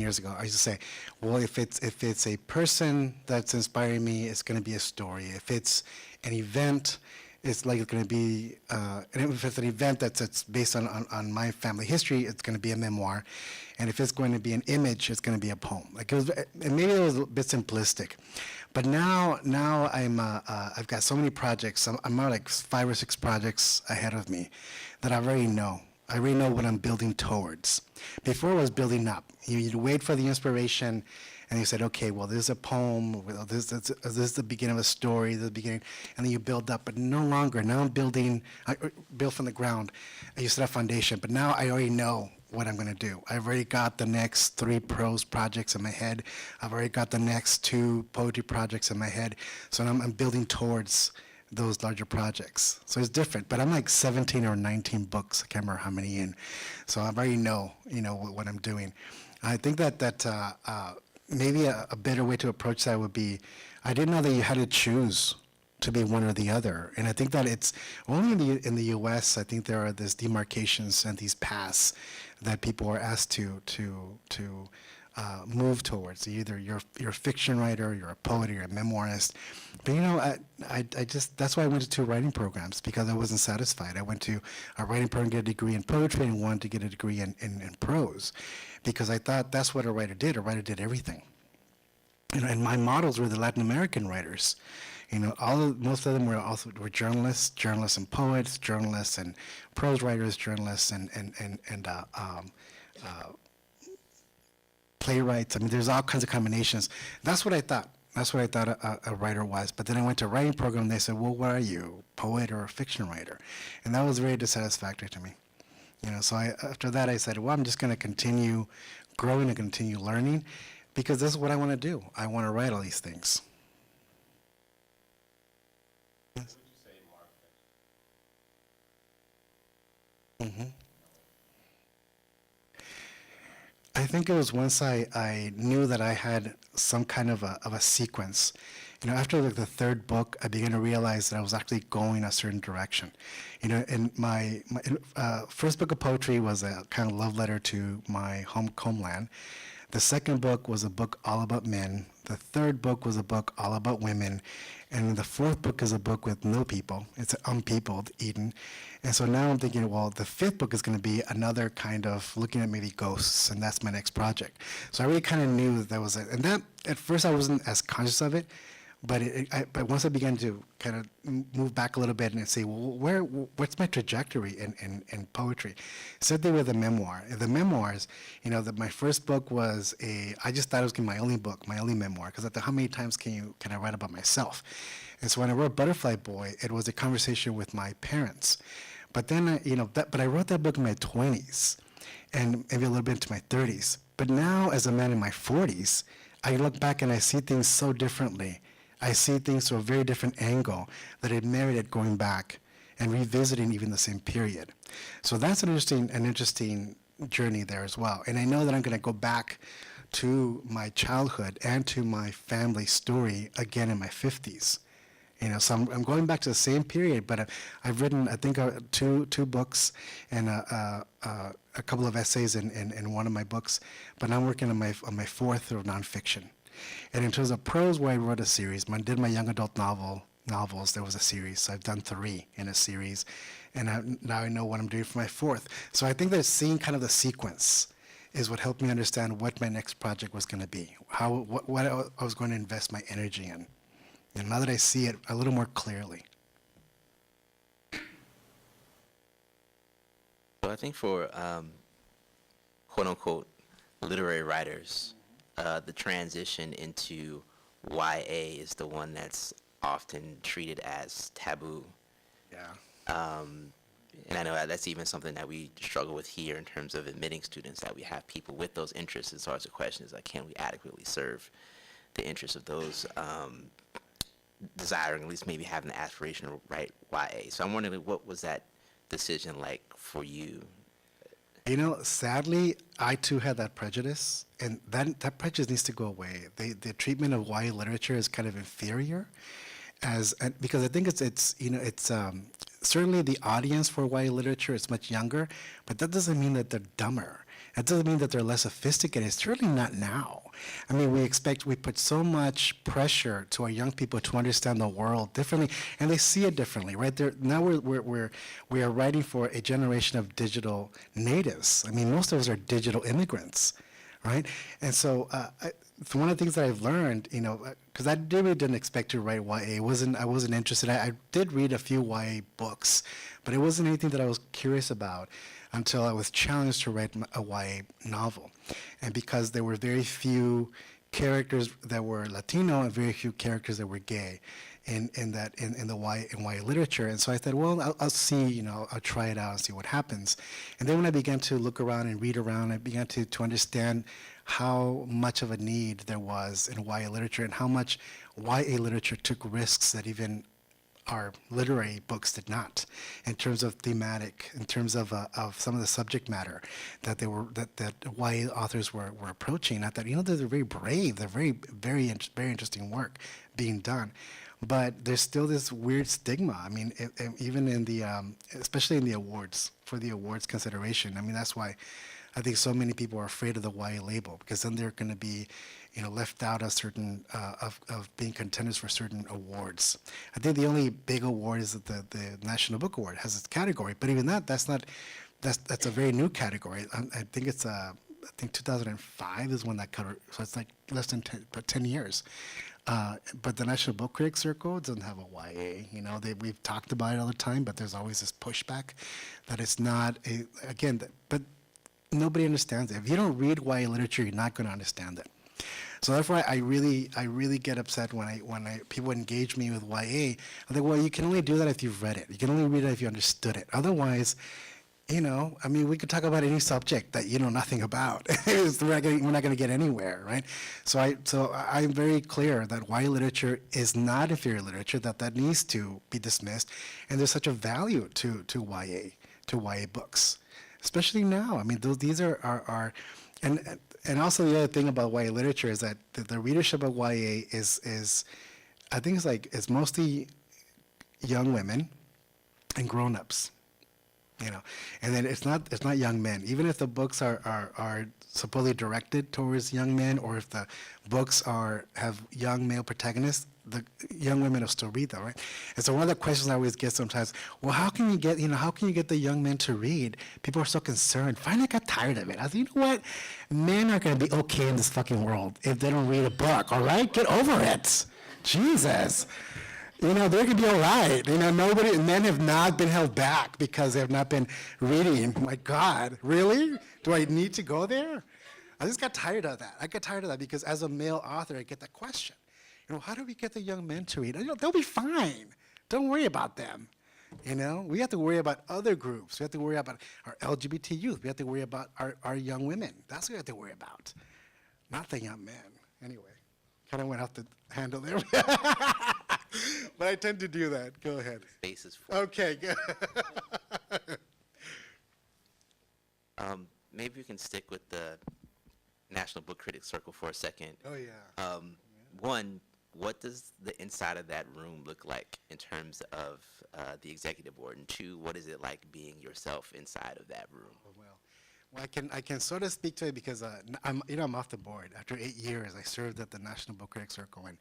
years ago, I used to say, well, if it's a person that's inspiring me, it's going to be a story. If it's an event, it's like it's going to be, and if it's an event that's based on my family history, it's going to be a memoir. And if it's going to be an image, it's going to be a poem. Like it was, and maybe it was a bit simplistic. But now I've got so many projects. I'm like 5 or 6 projects ahead of me that I already know. I already know what I'm building towards. Before it was building up. You'd wait for the inspiration, and you said, okay, well, this is a poem, well, this is the beginning of a story, the beginning, and then you build up. But no longer. Now I'm building, I build from the ground. I used to have foundation, but now I already know what I'm going to do. I've already got the next 3 prose projects in my head. I've already got the next 2 poetry projects in my head. So now I'm building towards those larger projects. So it's different, but I'm like 17 or 19 books. I can't remember how many in. So I already know, what I'm doing. I think that maybe a better way to approach that would be, I didn't know that you had to choose to be one or the other. And I think that it's only in the U.S., I think there are these demarcations and these paths that people are asked to move towards. Either you're a fiction writer, you're a poet, you're a memoirist. But I just, that's why I went to 2 writing programs, because I wasn't satisfied. I went to a writing program to get a degree in poetry and wanted to get a degree in prose, because I thought that's what a writer did. A writer did everything. And my models were the Latin American writers. Most of them were journalists and poets, journalists and prose writers, journalists and playwrights. I mean, there's all kinds of combinations. That's what I thought. That's what I thought a writer was. But then I went to a writing program, and they said, well, what are you, poet or a fiction writer? And that was very dissatisfactory to me. So after that, I said, well, I'm just going to continue growing and continue learning, because this is what I want to do. I want to write all these things. Yes. Would you say more fiction? I think it was once I knew that I had some kind of a sequence. After the 3rd book, I began to realize that I was actually going a certain direction. And my first book of poetry was a kind of love letter to my homeland. The 2nd book was a book all about men. The 3rd book was a book all about women. And the 4th book is a book with no people. It's unpeopled Eden. And so now I'm thinking, well, the 5th book is going to be another kind of looking at maybe ghosts, and that's my next project. So I really kind of knew that was it. And that, at first I wasn't as conscious of it, but but once I began to kind of move back a little bit and say, well, what's my trajectory in poetry? Same thing with the memoir. The memoirs, my first book was I just thought it was going to be my only book, my only memoir, because I thought, how many times can I write about myself? And so when I wrote Butterfly Boy, it was a conversation with my parents. But then, but I wrote that book in my 20s, and maybe a little bit into my 30s. But now, as a man in my 40s, I look back and I see things so differently. I see things through a very different angle that it merited going back and revisiting even the same period. So that's an interesting journey there as well. And I know that I'm going to go back to my childhood and to my family story again in my 50s. So I'm going back to the same period, but I've written, I think, 2 books and a couple of essays in one of my books. But now I'm working on my 4th of nonfiction. And in terms of prose, where I wrote a series, I did my young adult novels. There was a series, so I've done 3 in a series, and now I know what I'm doing for my 4th. So I think that seeing kind of the sequence is what helped me understand what my next project was going to be, what I was going to invest my energy in. And now that I see it a little more clearly. So I think for quote-unquote literary writers, the transition into YA is the one that's often treated as taboo. Yeah. And I know that's even something that we struggle with here in terms of admitting students, that we have people with those interests. And so the question is, like, can we adequately serve the interests of those desiring, at least maybe having the aspiration to write YA? So I'm wondering, what was that decision like for you? Sadly, I too had that prejudice, and that prejudice needs to go away. The treatment of YA literature is kind of inferior, because I think it's certainly the audience for YA literature is much younger, but that doesn't mean that they're dumber. That doesn't mean that they're less sophisticated. It's certainly not now. I mean, we put so much pressure to our young people to understand the world differently, and they see it differently, right? Now we are writing for a generation of digital natives. I mean, most of us are digital immigrants, right? And so one of the things that I've learned, because I really didn't expect to write YA. I wasn't interested. I did read a few YA books, but it wasn't anything that I was curious about until I was challenged to write a YA novel. And because there were very few characters that were Latino and very few characters that were gay in YA literature. And so I thought, well, I'll see, I'll try it out and see what happens. And then when I began to look around and read around, I began to understand how much of a need there was in YA literature and how much YA literature took risks that even our literary books did not, in terms of thematic, in terms of some of the subject matter that YA authors were approaching. I thought, they're very brave. They're very interesting work being done. But there's still this weird stigma. I mean, even in the, especially in the awards, for the awards consideration. I mean, that's why I think so many people are afraid of the YA label, because then they're going to be, left out of certain of being contenders for certain awards. I think the only big award is the National Book Award has its category, but even that's a very new category. I think it's 2005 is when that covered, so it's like less than 10 years. But the National Book Critics Circle doesn't have a YA. We've talked about it all the time, but there's always this pushback that it's not but nobody understands it. If you don't read YA literature, you're not going to understand it. So therefore, I really get upset when people engage me with YA. I'm like, well, you can only do that if you've read it. You can only read it if you understood it. Otherwise, I mean, we could talk about any subject that you know nothing about. We're not going to get anywhere, right? So I'm very clear that YA literature is not inferior literature. That needs to be dismissed, and there's such a value to YA books, especially now. I mean, these are and also the other thing about YA literature is that the readership of YA is I think it's mostly young women and grown-ups. And then it's not young men. Even if the books are supposedly directed towards young men, or if the books have young male protagonists, the young women will still read them, right? And so one of the questions I always get sometimes, well, how can you get the young men to read? People are so concerned. Finally, I got tired of it. I said, you know what? Men are going to be okay in this fucking world if they don't read a book. All right, get over it. Jesus. They're going to be all right. Men have not been held back because they have not been reading. My God, really? Do I need to go there? I just got tired of that. I got tired of that because as a male author, I get that question. How do we get the young men to read? They'll be fine. Don't worry about them. We have to worry about other groups. We have to worry about our LGBT youth. We have to worry about our young women. That's what we have to worry about, not the young men. Anyway, kind of went off the handle there. But I tend to do that. Go ahead. Space is full. Okay, good. Maybe we can stick with the National Book Critics Circle for a second. Oh, yeah. One, what does the inside of that room look like in terms of the executive board? And two, what is it like being yourself inside of that room? Well, I can sort of speak to it because I'm off the board. After 8 years, I served at the National Book Critics Circle, and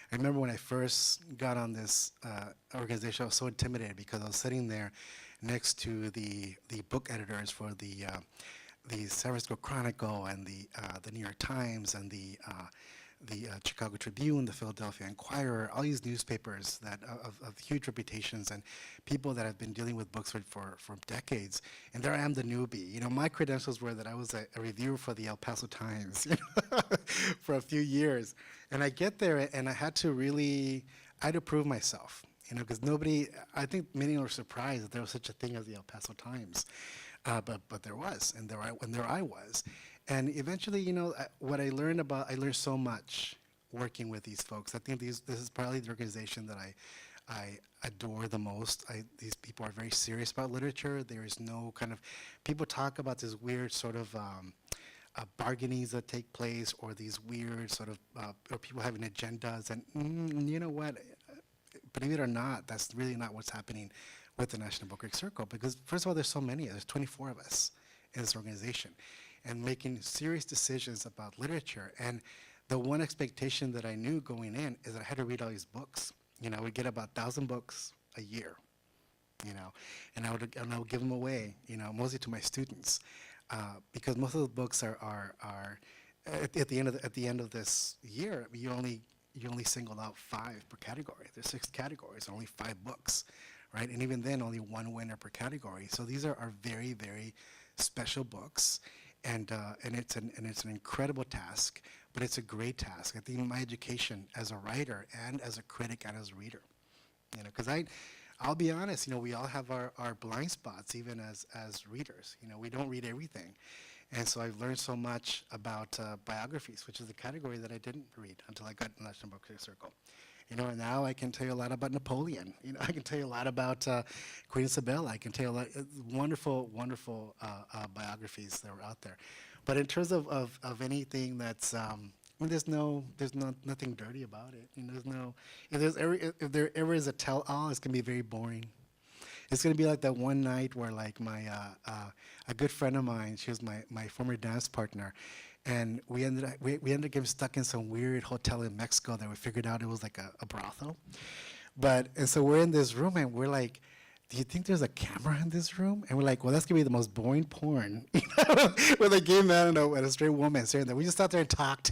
I remember when I first got on this organization, I was so intimidated because I was sitting there next to the book editors for the San Francisco Chronicle and the New York Times and the Chicago Tribune, the Philadelphia Inquirer, all these newspapers that of huge reputations and people that have been dealing with books for decades. And there I am, the newbie. My credentials were that I was a reviewer for the El Paso Times for a few years. And I get there and I had to prove myself, because I think many were surprised that there was such a thing as the El Paso Times. But there was, and there I was. And eventually, what I learned so much working with these folks. I think this is probably the organization that I adore the most. These people are very serious about literature. There is no kind of, people talk about this weird sort of bargainings that take place, or these weird sort of, or people having agendas. And you know what? Believe it or not, that's really not what's happening with the National Book Critics Circle. Because first of all, there's so many. There's 24 of us in this organization. and making serious decisions about literature. And the one expectation that I knew going in is that I had to read all these books. I would get about 1,000 books a year, and I would give them away, mostly to my students, because most of the books are at the end of this year, you only single out 5 per category. There's 6 categories, only 5 books, right? And even then, only 1 winner per category. So these are very, very special books, and it's an incredible task, but it's a great task. I think my education as a writer and as a critic and as a reader, because I'll be honest, we all have our blind spots, even as readers. We don't read everything. And so I've learned so much about biographies, which is a category that I didn't read until I got in the National Book Circle. And now I can tell you a lot about Napoleon. I can tell you a lot about Queen Isabella. I can tell you a lot, wonderful, wonderful biographies that were out there. But in terms of anything that's, there's nothing dirty about it. If there ever is a tell-all, it's gonna be very boring. It's gonna be like that one night where like a good friend of mine, she was my former dance partner, and we ended up getting stuck in some weird hotel in Mexico that we figured out it was like a brothel. And so we're in this room and we're like, do you think there's a camera in this room? And we're like, well, that's gonna be the most boring porn, with a gay man and a straight woman sitting there. We just sat there and talked,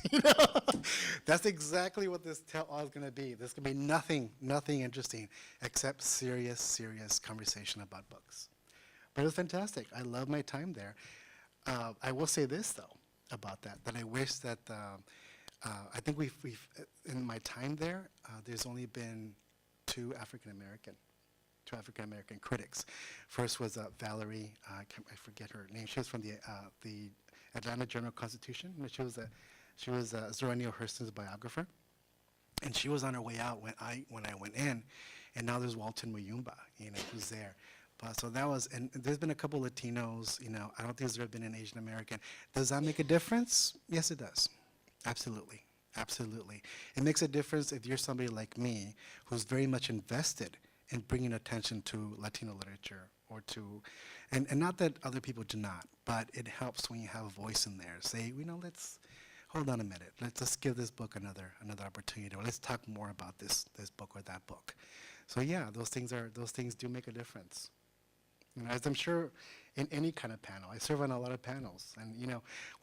That's exactly what this tell-all is gonna be. There's gonna be nothing interesting except serious conversation about books. But it was fantastic. I love my time there. I will say this though about that I wish that I think we've in my time there, there's only been 2 African American critics. First was Valerie, I forget her name. She was from the Atlanta Journal-Constitution. She was Zora Neale Hurston's biographer, and she was on her way out when I went in, and now there's Walton Muyumba, who's there. But so that was, and there's been a couple Latinos. I don't think there's ever been an Asian American. Does that make a difference? Yes, it does. Absolutely. It makes a difference if you're somebody like me who's very much invested in bringing attention to Latino literature, and not that other people do not, but it helps when you have a voice in there. Say, let's hold on a minute. Let's give this book another opportunity, or let's talk more about this book or that book. So yeah, those things do make a difference. As I'm sure in any kind of panel, I serve on a lot of panels, and when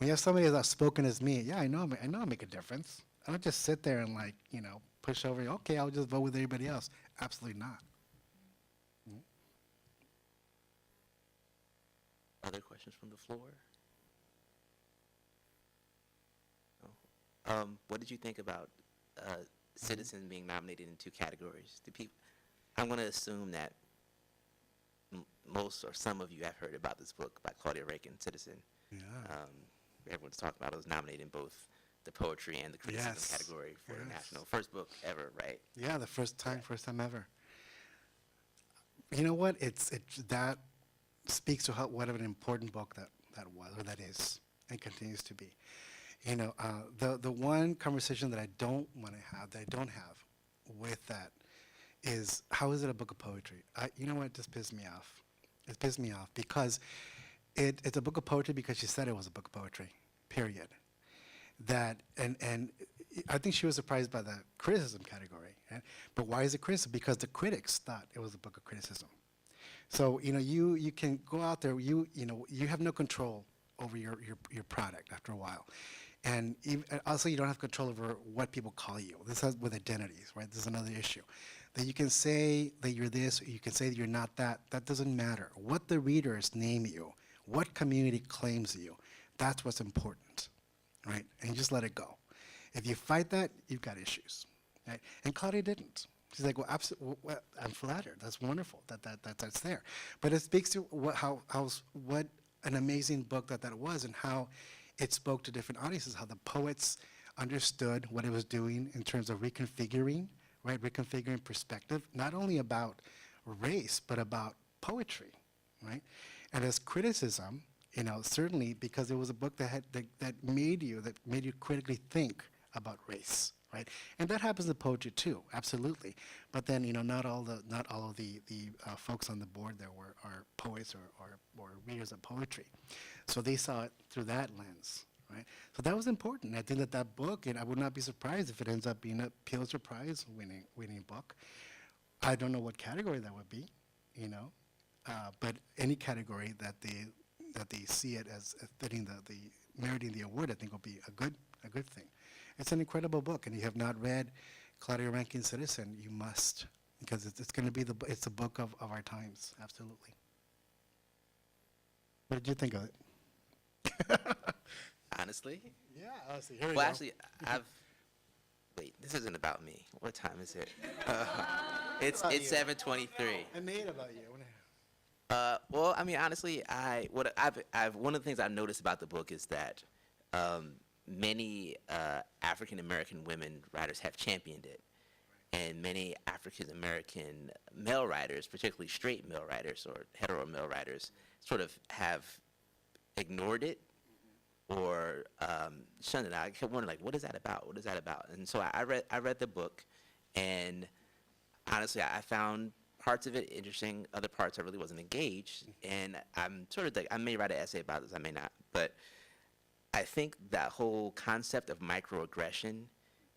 you have somebody as outspoken as me, yeah, I know I make a difference. I don't just sit there and push over. Okay, I'll just vote with everybody else. Absolutely not. Other questions from the floor? No. What did you think about Citizen being nominated in 2 categories? I'm going to assume that most or some of you have heard about this book by Claudia Rakin, Citizen. Yeah. Everyone's talking about it. It was nominated in both the poetry and the criticism category for the national. First book ever, right? Yeah, the first time ever. You know what? That speaks to what an important book that was, or that is, and continues to be. The one conversation that I don't have with that is, how is it a book of poetry? You know what? It just pissed me off. It pissed me off because it's a book of poetry because she said it was a book of poetry, period. And I think she was surprised by the criticism category. Right? But why is it criticism? Because the critics thought it was a book of criticism. So you can go out there. You have no control over your product after a while, and also you don't have control over what people call you. This has with identities, right? This is another issue. That you can say that you're this, or you can say that you're not that. That doesn't matter. What the readers name you, what community claims you, that's what's important, right? And you just let it go. If you fight that, you've got issues, right? And Claudia didn't. She's like, well, I'm flattered. That's wonderful that's there. But it speaks to what an amazing book that was, and how it spoke to different audiences, how the poets understood what it was doing in terms of reconfiguring perspective, not only about race, but about poetry, right? And as criticism, certainly because it was a book that made you critically think about race, right? And that happens in poetry too, absolutely. But then, not all of the folks on the board there are poets or readers of poetry. So they saw it through that lens, right? So that was important. I think that book, and I would not be surprised if it ends up being a Pulitzer Prize winning book. I don't know what category that would be, but any category that they see it as fitting the meriting the award, I think will be a good thing. It's an incredible book, and if you have not read Claudia Rankin Citizen, you must, because it's going to be it's a book of our times, absolutely. What did you think of it? Honestly, Yeah, honestly, here we well, go. actually, wait, this isn't about me. What time is it? It's about you. 7:23. I made it about you. Well, I mean, honestly, I've one of the things I've noticed about the book is that many African American women writers have championed it, and many African American male writers, particularly straight male writers or hetero male writers, sort of have ignored it or shunned it. I kept wondering, like, what is that about? What is that about? And so I read the book, and honestly, I found parts of it interesting. Other parts I really wasn't engaged, and I'm sort of like, I may write an essay about this, I may not, but I think that whole concept of microaggression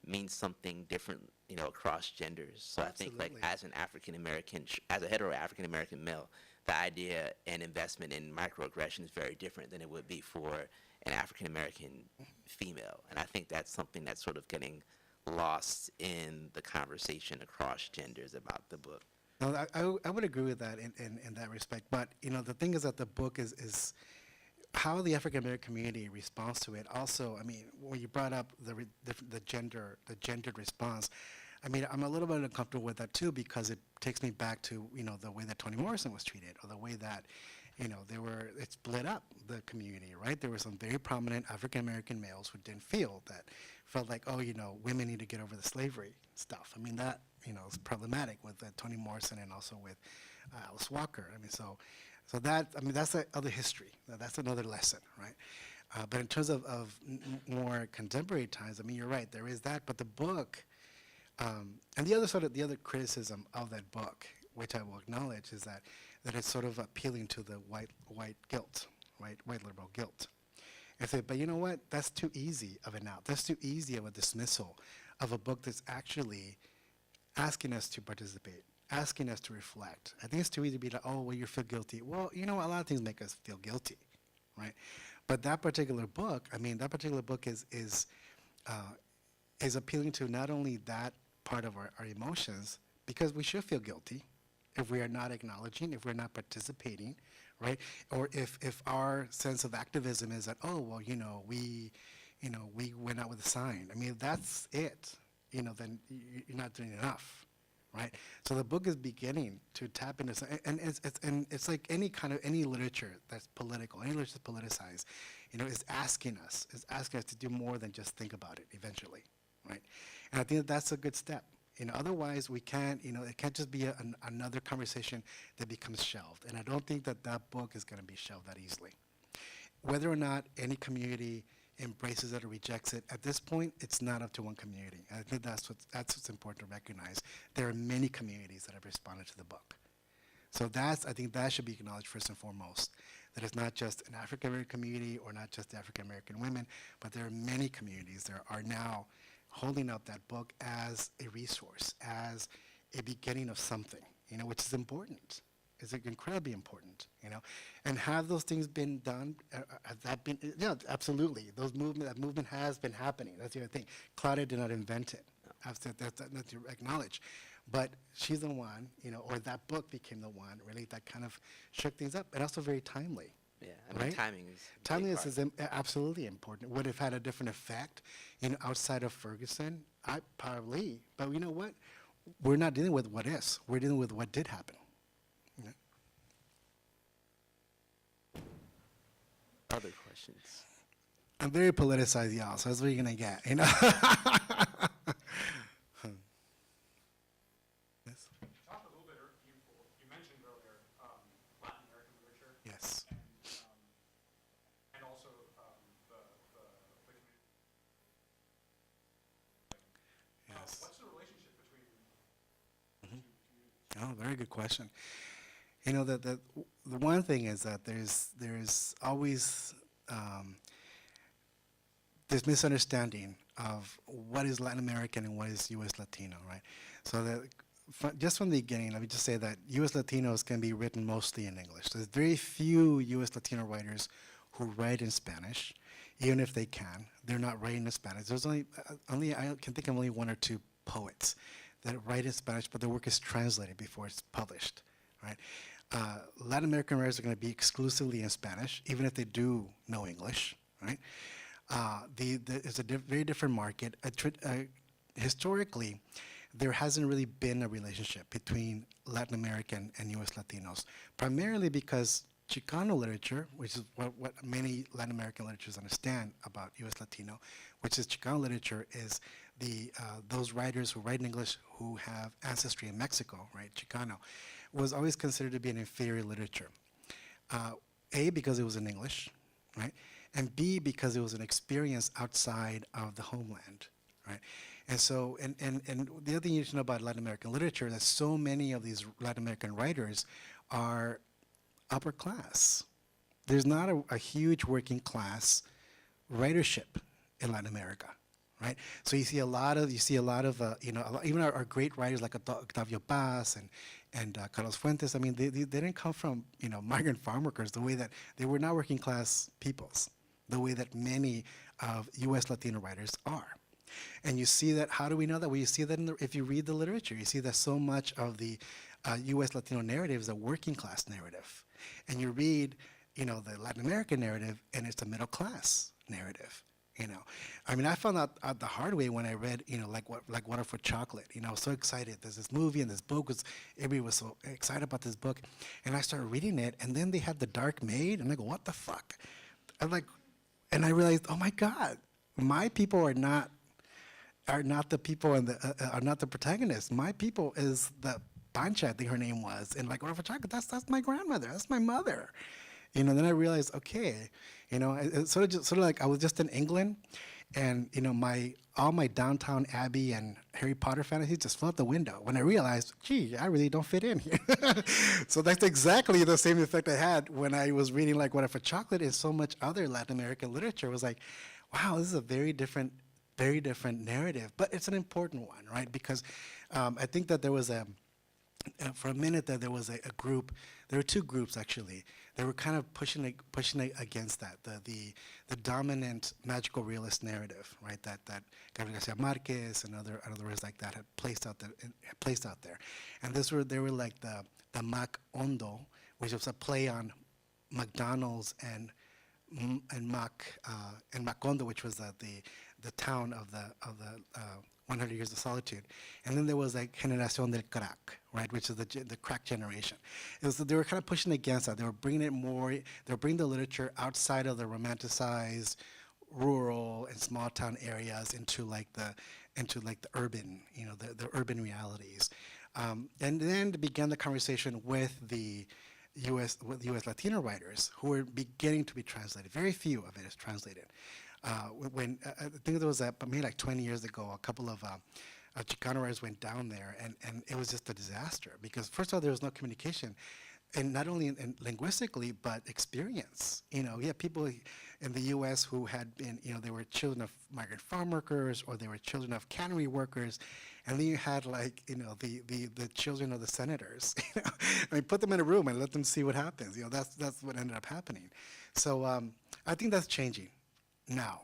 means something different, across genders. So I think, like, Absolutely. as an African American, as a hetero African American male, the idea and investment in microaggression is very different than it would be for an African American female, and I think that's something that's sort of getting lost in the conversation across genders about the book. No, I would agree with that in that respect. But, the thing is that the book is how the African American community responds to it. Also, I mean, when you brought up the gendered response, I mean, I'm a little bit uncomfortable with that too, because it takes me back to, the way that Toni Morrison was treated, or the way that, it split up the community, right? There were some very prominent African American males who felt like, oh, women need to get over the slavery stuff. I mean, that, is problematic with Toni Morrison and also with Alice Walker. I mean, so that's the other history. That's another lesson, right? But in terms of more contemporary times, I mean, you're right, there is that. But the book, and the other criticism of that book, which I will acknowledge, is that it's sort of appealing to the white guilt, right? White liberal guilt. And say, but you know what? That's too easy of an out. That's too easy of a dismissal of a book that's actually asking us to participate, asking us to reflect. I think it's too easy to be like, oh, well, you feel guilty. Well, a lot of things make us feel guilty, right? But that particular book, is appealing to not only that part of our emotions, because we should feel guilty if we are not acknowledging, if we're not participating, right? Or if our sense of activism is that, oh, well, we went out with a sign. I mean, if that's it, then you're not doing enough, right? So the book is beginning to tap into, and it's like any literature that's political, any literature that's politicized, is asking us to do more than just think about it eventually, right? And I think that's a good step. Otherwise we can't, it can't just be another conversation that becomes shelved. And I don't think that book is going to be shelved that easily. Whether or not any community embraces it or rejects it, at this point, it's not up to one community. And I think that's what's important to recognize. There are many communities that have responded to the book. So I think that should be acknowledged first and foremost, that it's not just an African American community or not just African American women, but there are many communities that are now holding up that book as a resource, as a beginning of something, which is important. It's incredibly important, and have those things been done? Have that been? Yeah, absolutely. That movement has been happening. That's the other thing. Claudia did not invent it. That's to acknowledge, but she's the one, or that book became the one really that kind of shook things up, and also very timely. Yeah, I mean, Right? timing is a big Timeliness part. is absolutely important. Would have had a different effect, outside of Ferguson? I probably, but you know what? We're not dealing with what is. We're dealing with what did happen. Yeah. Other questions? I'm very politicized, y'all, so that's what you're gonna get, Yes. Talked a little bit, you mentioned earlier Latin American literature Yes. and also the community. very good question. You know, the one thing is that there's always this misunderstanding of what is Latin American and what is U.S. Latino, right? So that just from the beginning, let me just say that U.S. Latinos can be written mostly in English. There's very few U.S. Latino writers who write in Spanish, even if they can. They're not writing in Spanish. There's only I can think of only one or two poets that write in Spanish, but their work is translated before it's published, right? Latin American writers are going to be exclusively in Spanish, even if they do know English, right? It's a very different market. Historically, there hasn't really been a relationship between Latin American and U.S. Latinos, primarily because Chicano literature, which is what many Latin American literatures understand about U.S. Latino, which is Chicano literature, is those writers who write in English who have ancestry in Mexico, right? Chicano, was always considered to be an inferior literature. A, because it was in English, right? And B, because it was an experience outside of the homeland, right? And so, and the other thing you need to know about Latin American literature is that so many of these Latin American writers are upper class. There's not a huge working class writership in Latin America, right? So you see a lot of you know, even our great writers like Octavio Paz and Carlos Fuentes. I mean, they didn't come from, you know, migrant farm workers. The way that they were not working class peoples, the way that many of U.S. Latino writers are. And you see that. How do we know that? Well, you see that if you read the literature, you see that so much of the U.S. Latino narrative is a working class narrative, and you read, you know, the Latin American narrative, and it's a middle class narrative. You know, I mean, I found out the hard way when I read, you know, like Water for Chocolate. You know, I was so excited. There's this movie and this book everybody was so excited about this book, and I started reading it, and then they had The Dark Maid, and I go, what the fuck? I'm like, and I realized, oh my God, my people are not the people and are not the protagonists. My people is the Pancha, I think her name was, and like Water for Chocolate. That's my grandmother. That's my mother. You know, then I realized, okay, you know, it's sort of like I was just in England, and you know, all my Downtown Abbey and Harry Potter fantasies just flew out the window when I realized, gee, I really don't fit in here. So that's exactly the same effect I had when I was reading like Water for Chocolate and so much other Latin American literature. It was like, wow, this is a very different narrative, but it's an important one, right? Because I think that there was for a minute that there was a group. There were two groups actually. They were kind of pushing against that, the dominant magical realist narrative, right? That Gabriel Garcia Marquez and other words like that had placed out there, and they were like the Mac Ondo, which was a play on McDonald's and Macondo, which was the town of the 100 Years of Solitude. And then there was like Generación del Crack, right, which is the crack generation. They were kind of pushing against that. They were bringing the literature outside of the romanticized rural and small town areas into like the urban, you know, the urban realities. And then began the conversation with the U.S. Latino writers who were beginning to be translated. Very few of it is translated. When I think there was maybe like 20 years ago, a couple of Chicano writers went down there, and it was just a disaster because first of all, there was no communication, and not only linguistically but experience. You know, you had people in the U.S. who had been, you know, they were children of migrant farm workers or they were children of cannery workers, and then you had like, you know, the children of the senators. You know? I mean, put them in a room and let them see what happens. You know, that's what ended up happening. So I think that's changing now.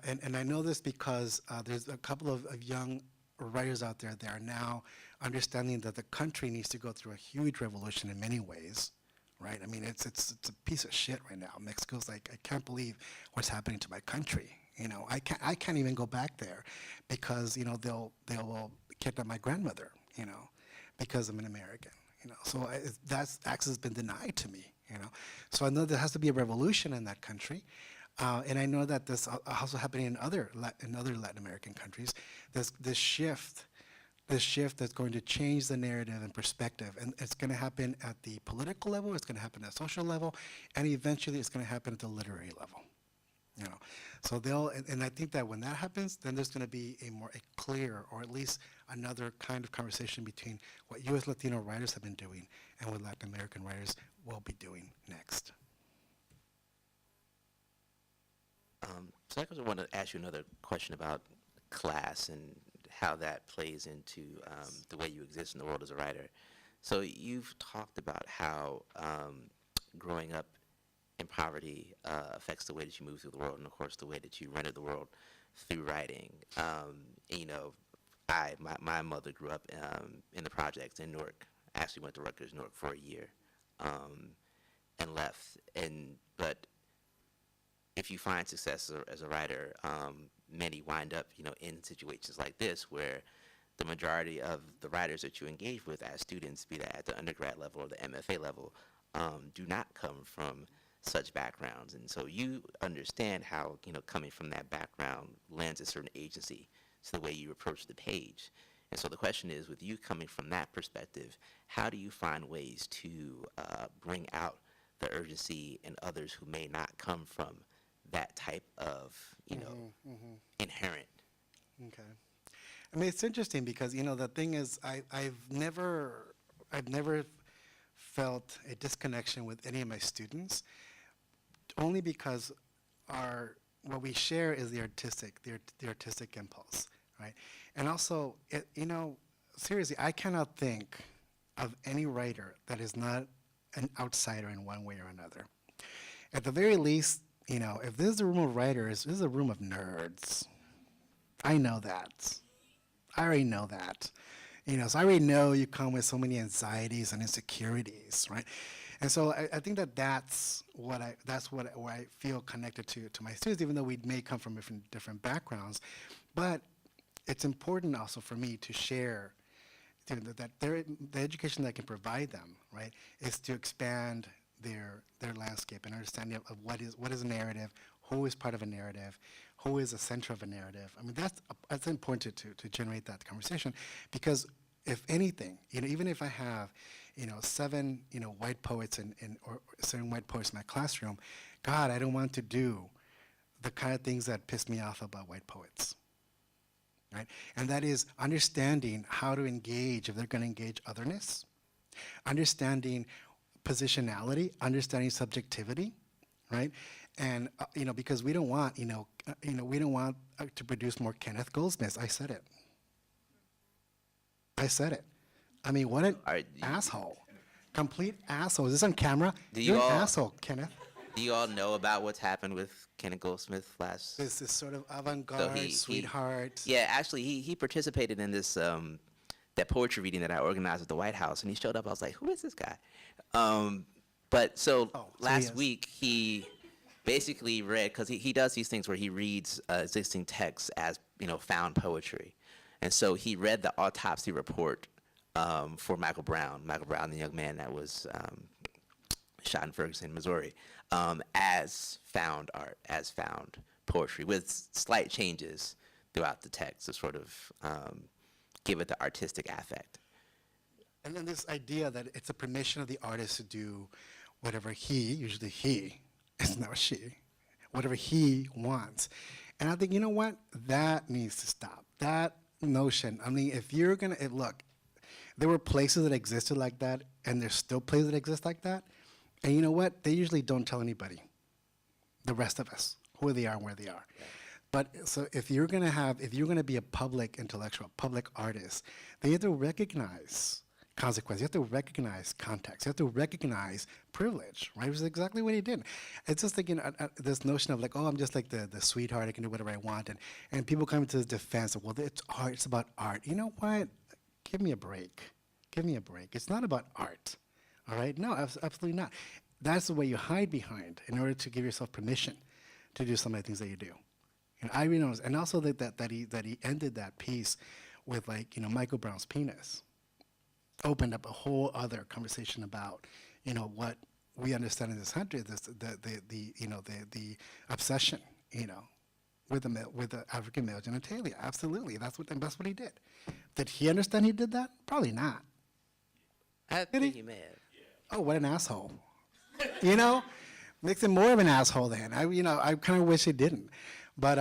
And I know this because there's a couple of young writers out there that are now understanding that the country needs to go through a huge revolution in many ways, right? I mean, it's a piece of shit right now. Mexico's like, I can't believe what's happening to my country. You know, I can't even go back there because, you know, they'll kidnap my grandmother, you know, because I'm an American, you know. So that access has been denied to me, you know. So I know there has to be a revolution in that country. And I know that this also happening in other Latin American countries. This shift that's going to change the narrative and perspective, and it's going to happen at the political level. It's going to happen at the social level, and eventually it's going to happen at the literary level. you know. So they'll, and I think that when that happens, then there's going to be a clear, or at least another kind of conversation between what U.S. Latino writers have been doing and what Latin American writers will be doing next. So I just want to ask you another question about class and how that plays into the way you exist in the world as a writer. So you've talked about how growing up in poverty affects the way that you move through the world, and of course the way that you render the world through writing. You know, my mother grew up in the projects in Newark. I actually went to Rutgers, Newark for a year, and left. But if you find success as a writer, many wind up, you know, in situations like this where the majority of the writers that you engage with as students, be that at the undergrad level or the MFA level, do not come from such backgrounds. And so you understand how, you know, coming from that background lends a certain agency to the way you approach the page. And so the question is, with you coming from that perspective, how do you find ways to bring out the urgency in others who may not come from that type of, you know, inherent? Okay. I mean, it's interesting because, you know, the thing is, I've never felt a disconnection with any of my students, only because what we share is the artistic impulse, right? And also, you know, seriously, I cannot think of any writer that is not an outsider in one way or another. At the very least, you know, if this is a room of writers, this is a room of nerds. I know that. I already know that. You know, so I already know you come with so many anxieties and insecurities, right? And so I think that's where I feel connected to my students, even though we may come from different backgrounds. But it's important also for me to share that the education that I can provide them, right, is to expand their landscape and understanding of what is a narrative, who is part of a narrative, who is the center of a narrative. I mean, that's important to generate that conversation, because if anything, you know, even if I have, you know, 7, you know, white poets or 7 white poets in my classroom, God, I don't want to do the kind of things that piss me off about white poets, right? And that is understanding how to engage, if they're going to engage otherness, understanding positionality, understanding subjectivity, right? And you know, because we don't want, we don't want to produce more Kenneth Goldsmiths. I said it. I mean, what an asshole. Complete asshole. Is this on camera? You're an asshole, Kenneth. Do you all know about what's happened with Kenneth Goldsmith last? This sort of avant-garde sweetheart. Yeah, actually, he participated in this that poetry reading that I organized at the White House, and he showed up. I was like, who is this guy? Last week he basically read, because he does these things where he reads existing texts as, you know, found poetry. And so he read the autopsy report for Michael Brown, the young man that was shot in Ferguson, Missouri, as found art, as found poetry, with slight changes throughout the text to sort of give it the artistic affect. And then this idea that it's a permission of the artist to do whatever usually he, it's not she, whatever he wants. And I think, you know what? That needs to stop. That notion, I mean, if you're going to, look, there were places that existed like that, and there's still places that exist like that. And you know what? They usually don't tell anybody, the rest of us, who they are and where they are. Yeah. But so if you're going to be a public intellectual, public artist, then you have to recognize consequences. You have to recognize context. You have to recognize privilege, right? Which is exactly what he did. It's just like, you know, this notion of like, oh, I'm just like the sweetheart. I can do whatever I want. And people come to his defense of, well, it's art. It's about art. You know what? Give me a break. Give me a break. It's not about art. All right? No, absolutely not. That's the way you hide behind in order to give yourself permission to do some of the things that you do. And I really noticed, and also that he ended that piece with, like, you know, Michael Brown's penis opened up a whole other conversation about, you know, what we understand in this country, the obsession, you know, with the African male genitalia. Absolutely, that's what he did. Did he understand he did that? Probably not. I think he may have. Oh, what an asshole. You know? Makes him more of an asshole then. I kind of wish it didn't. But,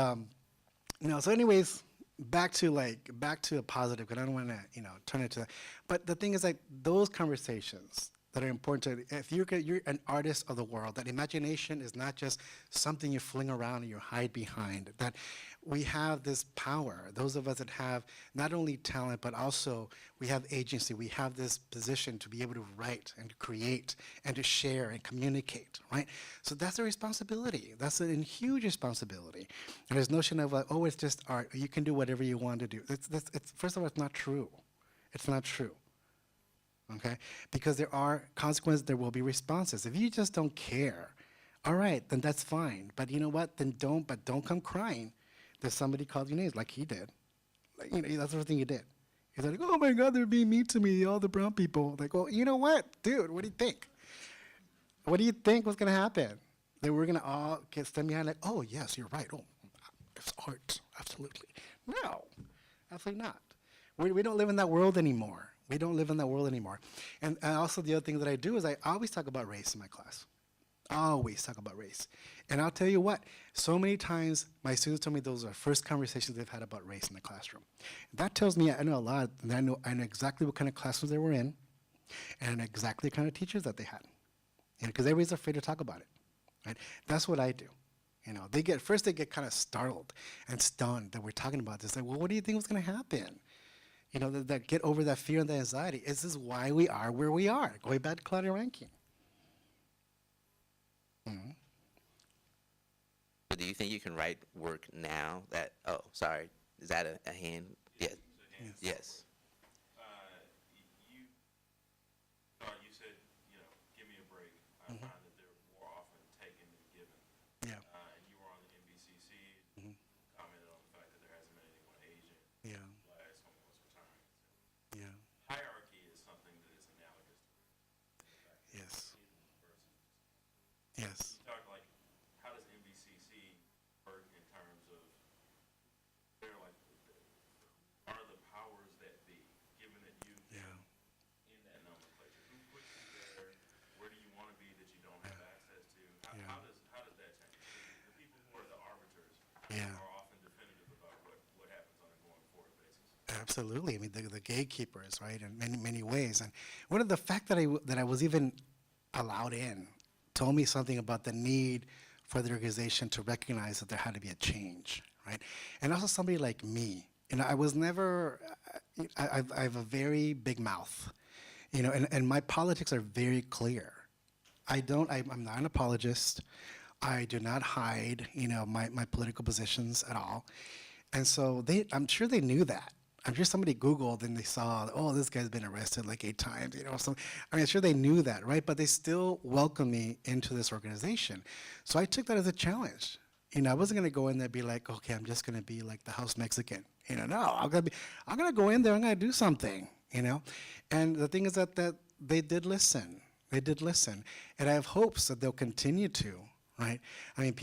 so anyways, back to a positive, because I don't want to, turn it to that. But the thing is, like, those conversations that are important to, if you're an artist of the world, that imagination is not just something you fling around and you hide behind, that we have this power, those of us that have not only talent, but also we have agency, we have this position to be able to write and to create and to share and communicate, right? So that's a responsibility. That's a huge responsibility. And there's notion of, oh, it's just art, you can do whatever you want to do. It's first of all, it's not true. It's not true. Okay? Because there are consequences, there will be responses. If you just don't care, all right, then that's fine. But you know what? Then don't come crying that somebody called you names like he did. Like, that's the first thing he did. He's like, oh my God, they're being mean to me, all the brown people. Like, well, you know what, dude, what do you think? What do you think was gonna happen? That we're gonna all stand behind like, oh yes, you're right. Oh, it's art, absolutely. No, absolutely not. We don't live in that world anymore. We don't live in that world anymore. And also the other thing that I do is I always talk about race in my class. Always talk about race. And I'll tell you what, so many times my students tell me those are first conversations they've had about race in the classroom. That tells me I know a lot, and I know exactly what kind of classrooms they were in, and exactly the kind of teachers that they had. Because everybody's afraid to talk about it. Right? That's what I do. They get kind of startled and stunned that we're talking about this. Like, well, what do you think was going to happen? That get over that fear and that anxiety. This is why we are where we are. Going back to Claudia Rankin. Mm-hmm. But do you think you can write work now that, oh, sorry, is that a hand? Yes. Yes. You said, give me a break. I find that they're more often taken than given. Yeah. And you were on the NBCC, commented on the fact that there hasn't been anyone Asian. Yeah. Last woman was retiring. Yeah. Hierarchy is something that is analogous to Yes. university. Yes. You talk like, how does NBCC work in terms of, they're like, are the powers that be, given that you Yeah. in that nomenclature? Who puts you there? Where do you want to be that you don't have access to? Yeah. How does that change? The people who are the arbiters Yeah. are often definitive about what happens on a going forward basis. Absolutely. I mean, the gatekeepers, right, in many ways. And one of the fact that I was even allowed in told me something about the need for the organization to recognize that there had to be a change, right? And also somebody like me, I was never, I have a very big mouth, and my politics are very clear. I'm not an apologist. I do not hide, my political positions at all. And so I'm sure they knew that. I'm sure somebody Googled and they saw, oh, this guy's been arrested like 8 times, So, I'm sure they knew that, right? But they still welcomed me into this organization. So I took that as a challenge. I wasn't going to go in there and be like, okay, I'm just going to be like the house Mexican. No, I'm going to go in there, I'm going to do something, And the thing is that they did listen. They did listen. And I have hopes that they'll continue to. Right? I mean,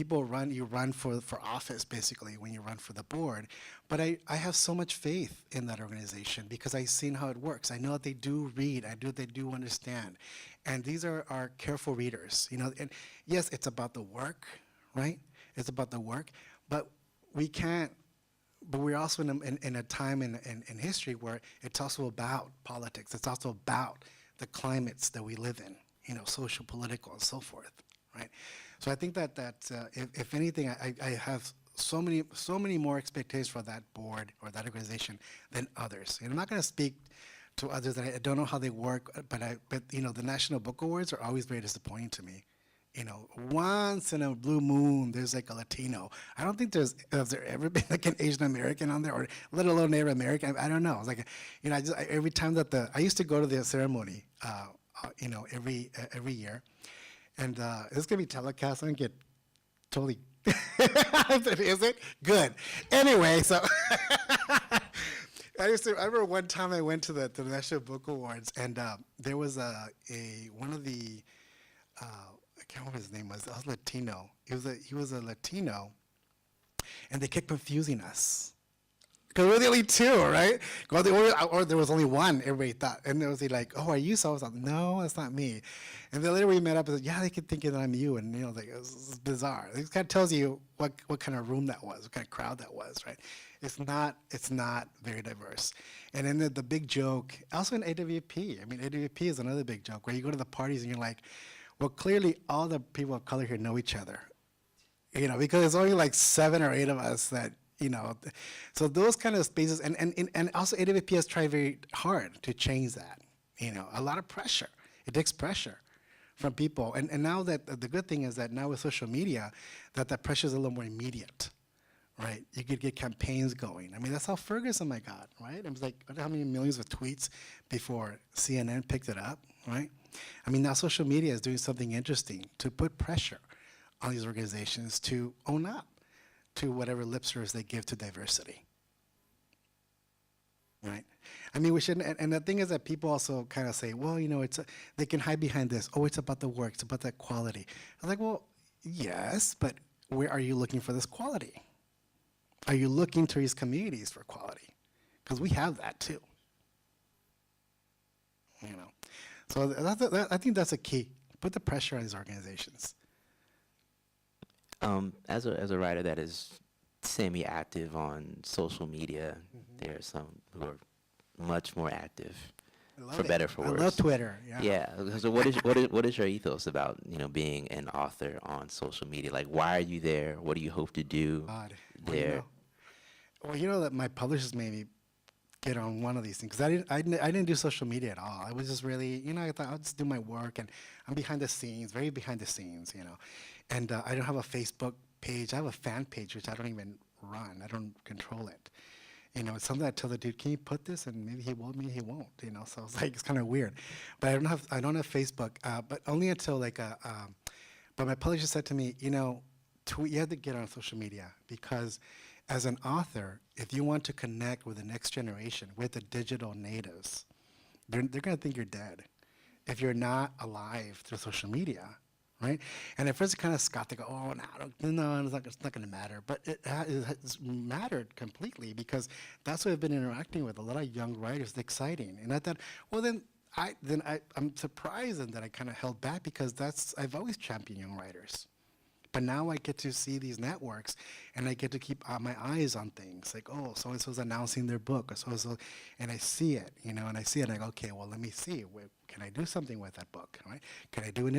you run for office, basically, when you run for the board. But I have so much faith in that organization because I've seen how it works. I know that they do read. They do understand. And these are careful readers, And yes, it's about the work, right? It's about the work. But we're also in a time in history where it's also about politics. It's also about the climates that we live in, social, political, and so forth, right? So I think that if anything, I have so many more expectations for that board or that organization than others. And I'm not going to speak to others that I don't know how they work, but the National Book Awards are always very disappointing to me. Once in a blue moon, there's like a Latino. I don't think has there ever been like an Asian American on there, or let alone Native American. I don't know. It's like, every time that I used to go to the ceremony, every year. And it's going to be telecast. I'm going to get totally... Is it? Good. Anyway, so... I remember one time I went to the National Book Awards, and there was one of the... I can't remember what his name was. I was Latino. He was a Latino, and they kept confusing us. Because we're the only two, right? Or there was only one, everybody thought. And there was like, oh, are you so? I was like, no, that's not me. And then later we met up and said, yeah, they could think that I'm you. And, like, it was bizarre. It kind of tells you what kind of room that was, what kind of crowd that was, right? It's not very diverse. And then the big joke, also in AWP. I mean, AWP is another big joke where you go to the parties and you're like, well, clearly all the people of color here know each other. Because there's only like 7 or 8 of us that, so those kind of spaces, and also AWP has tried very hard to change that, a lot of pressure. It takes pressure from people. And now that, the good thing is that now with social media, that pressure is a little more immediate, right? You could get campaigns going. I mean, that's how Ferguson I got, right? It was like, I don't know how many millions of tweets before CNN picked it up, right? I mean, now social media is doing something interesting to put pressure on these organizations to own up to whatever lip service they give to diversity, right? I mean, we shouldn't, and the thing is that people also kind of say, well, they can hide behind this. Oh, it's about the work, it's about that quality. I'm like, well, yes, but where are you looking for this quality? Are you looking to these communities for quality? Because we have that too, So I think that's a key. Put the pressure on these organizations. As a writer that is semi-active on social media, there are some who are much more active, for better or for worse. I love Twitter. Yeah. Yeah. So what is your ethos about being an author on social media? Like, why are you there? What do you hope to do God. there? Well, that my publishers made me get on one of these things. 'Cause I didn't do social media at all. I was just really, I thought I'll just do my work, and I'm behind the scenes, very behind the scenes, And I don't have a Facebook page. I have a fan page, which I don't even run. I don't control it. It's something I tell the dude, can you put this? And maybe he will, maybe he won't. So it's like, it's kind of weird. But I don't have Facebook. But only until but my publisher said to me, you have to get on social media, because as an author, if you want to connect with the next generation, with the digital natives, they're going to think you're dead if you're not alive through social media. Right? And at first it kind of scoffed. They go, oh, no, it's not going to matter. But it has mattered completely, because that's what I've been interacting with, a lot of young writers. It's exciting. And I thought, well, I'm surprised that I kind of held back, because I've always championed young writers. But now I get to see these networks, and I get to keep my eyes on things. Like, oh, so-and-so's announcing their book, or so-and-so, and I see it, and I see it, and I go, okay, well, let me see. Can I do something with that book, right? Can I do an